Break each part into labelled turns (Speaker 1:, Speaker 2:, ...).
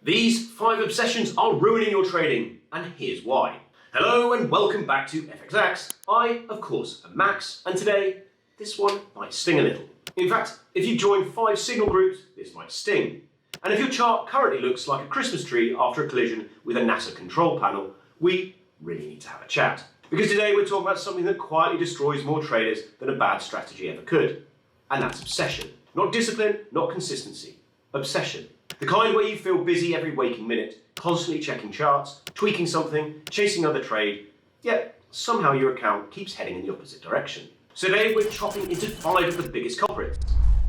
Speaker 1: These 5 obsessions are ruining your trading, and here's why. Hello and welcome back to FXX. I, of course, am Max, and today, this one might sting a little. In fact, if you join 5 signal groups, this might sting. And if your chart currently looks like a Christmas tree after a collision with a NASA control panel, we really need to have a chat. Because today we're talking about something that quietly destroys more traders than a bad strategy ever could. And that's obsession. Not discipline, not consistency. Obsession. The kind where you feel busy every waking minute, constantly checking charts, tweaking something, chasing other trade, yet somehow your account keeps heading in the opposite direction. So today we're chopping into 5 of the biggest culprits.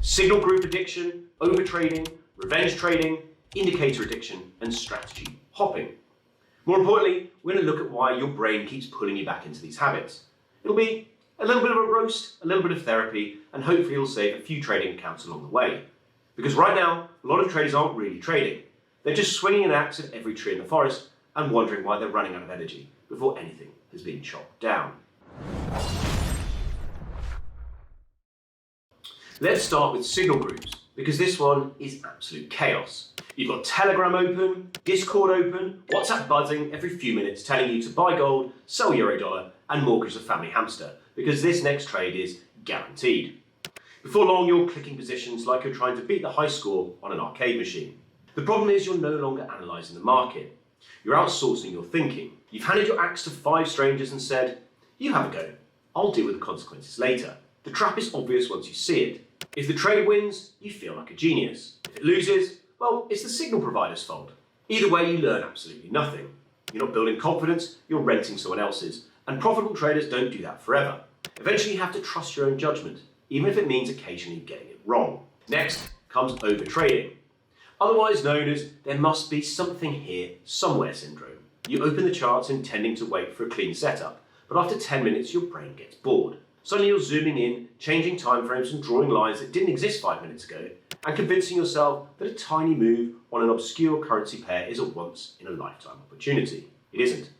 Speaker 1: Signal group addiction, overtrading, revenge trading, indicator addiction, and strategy hopping. More importantly, we're going to look at why your brain keeps pulling you back into these habits. It'll be a little bit of a roast, a little bit of therapy, and hopefully you'll save a few trading accounts along the way. Because right now, a lot of traders aren't really trading. They're just swinging an axe at every tree in the forest and wondering why they're running out of energy before anything has been chopped down. Let's start with signal groups, because this one is absolute chaos. You've got Telegram open, Discord open, WhatsApp buzzing every few minutes telling you to buy gold, sell euro dollar, and mortgage the family hamster, because this next trade is guaranteed. Before long, you're clicking positions like you're trying to beat the high score on an arcade machine. The problem is you're no longer analysing the market. You're outsourcing your thinking. You've handed your axe to 5 strangers and said, "You have a go. I'll deal with the consequences later." The trap is obvious once you see it. If the trade wins, you feel like a genius. If it loses, well, it's the signal provider's fault. Either way, you learn absolutely nothing. You're not building confidence, you're renting someone else's. And profitable traders don't do that forever. Eventually, you have to trust your own judgment, even if it means occasionally getting it wrong. Next comes overtrading, otherwise known as "there must be something here somewhere" syndrome. You open the charts intending to wait for a clean setup, but after 10 minutes your brain gets bored. Suddenly you're zooming in, changing timeframes and drawing lines that didn't exist 5 minutes ago, and convincing yourself that a tiny move on an obscure currency pair is a once-in-a-lifetime opportunity. It isn't.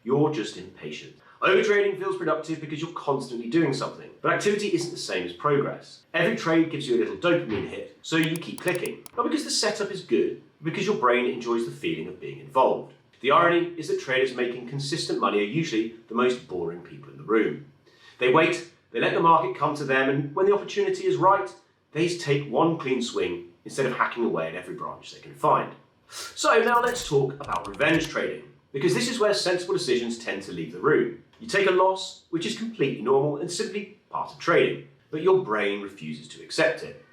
Speaker 1: You're just impatient. Overtrading feels productive because you're constantly doing something, but activity isn't the same as progress. Every trade gives you a little dopamine hit, so you keep clicking. Not because the setup is good, but because your brain enjoys the feeling of being involved. The irony is that traders making consistent money are usually the most boring people in the room. They wait, they let the market come to them, and when the opportunity is right, they take one clean swing instead of hacking away at every branch they can find. So now let's talk about revenge trading, because this is where sensible decisions tend to leave the room. You take a loss, which is completely normal and simply part of trading, but your brain refuses to accept it.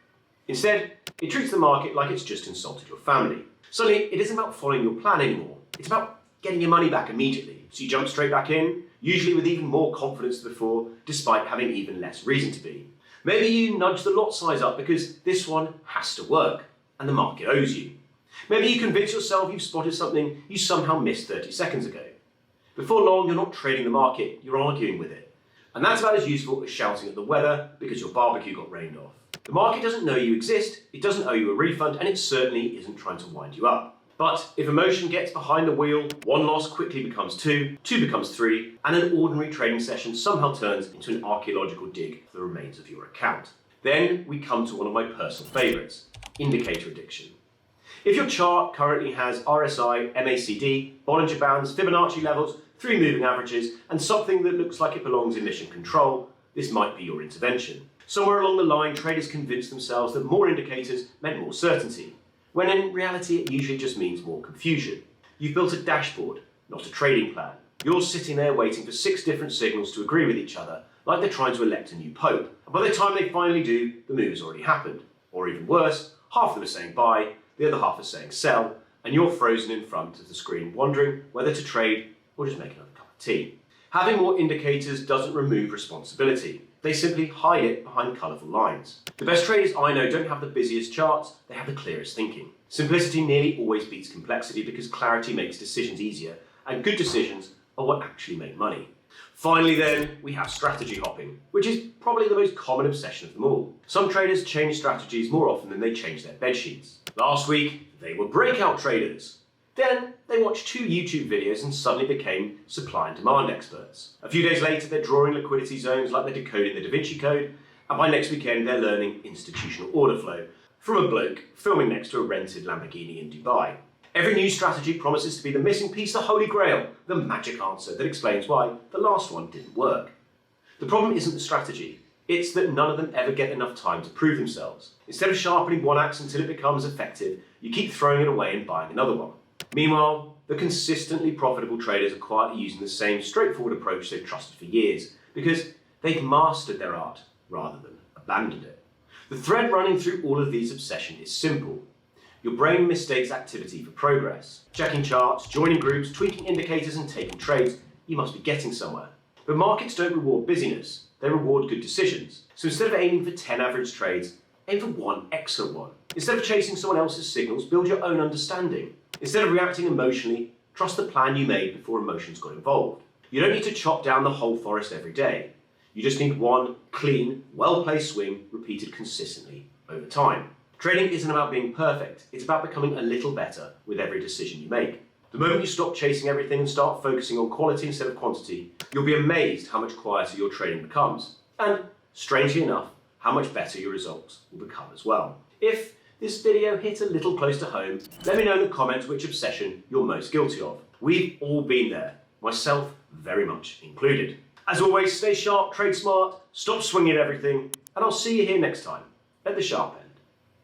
Speaker 1: Instead, it treats the market like it's just insulted your family. Suddenly, it isn't about following your plan anymore. It's about getting your money back immediately. So you jump straight back in, usually with even more confidence than before, despite having even less reason to be. Maybe you nudge the lot size up because this one has to work, and the market owes you. Maybe you convince yourself you've spotted something you somehow missed 30 seconds ago. Before long, you're not trading the market, you're arguing with it. And that's about as useful as shouting at the weather because your barbecue got rained off. The market doesn't know you exist, it doesn't owe you a refund, and it certainly isn't trying to wind you up. But if emotion gets behind the wheel, one loss quickly becomes 2, 2 becomes 3, and an ordinary trading session somehow turns into an archaeological dig for the remains of your account. Then we come to one of my personal favourites, indicator addiction. If your chart currently has RSI, MACD, Bollinger Bands, Fibonacci levels, 3 moving averages, and something that looks like it belongs in mission control, this might be your intervention. Somewhere along the line, traders convinced themselves that more indicators meant more certainty, when in reality it usually just means more confusion. You've built a dashboard, not a trading plan. You're sitting there waiting for 6 different signals to agree with each other, like they're trying to elect a new pope. And by the time they finally do, the move has already happened. Or even worse, half of them are saying buy, the other half are saying sell, and you're frozen in front of the screen wondering whether to trade or just make another cup of tea. Having more indicators doesn't remove responsibility. They simply hide it behind colourful lines. The best traders I know don't have the busiest charts, they have the clearest thinking. Simplicity nearly always beats complexity because clarity makes decisions easier, and good decisions are what actually make money. Finally then, we have strategy hopping, which is probably the most common obsession of them all. Some traders change strategies more often than they change their bed sheets. Last week, they were breakout traders. Then they watched 2 YouTube videos and suddenly became supply and demand experts. A few days later, they're drawing liquidity zones like they're decoding the Da Vinci Code, and by next weekend, they're learning institutional order flow from a bloke filming next to a rented Lamborghini in Dubai. Every new strategy promises to be the missing piece, the holy grail, the magic answer that explains why the last one didn't work. The problem isn't the strategy, it's that none of them ever get enough time to prove themselves. Instead of sharpening one axe until it becomes effective, you keep throwing it away and buying another one. Meanwhile, the consistently profitable traders are quietly using the same straightforward approach they've trusted for years, because they've mastered their art rather than abandoned it. The thread running through all of these obsessions is simple. Your brain mistakes activity for progress. Checking charts, joining groups, tweaking indicators and taking trades, you must be getting somewhere. But markets don't reward busyness, they reward good decisions. So instead of aiming for 10 average trades, aim for one excellent one. Instead of chasing someone else's signals, build your own understanding. Instead of reacting emotionally, trust the plan you made before emotions got involved. You don't need to chop down the whole forest every day. You just need one clean, well-placed swing repeated consistently over time. Trading isn't about being perfect, it's about becoming a little better with every decision you make. The moment you stop chasing everything and start focusing on quality instead of quantity, you'll be amazed how much quieter your trading becomes. And, strangely enough, how much better your results will become as well. If this video hit a little close to home, let me know in the comments which obsession you're most guilty of. We've all been there, myself very much included. As always, stay sharp, trade smart, stop swinging at everything, and I'll see you here next time at the sharp end.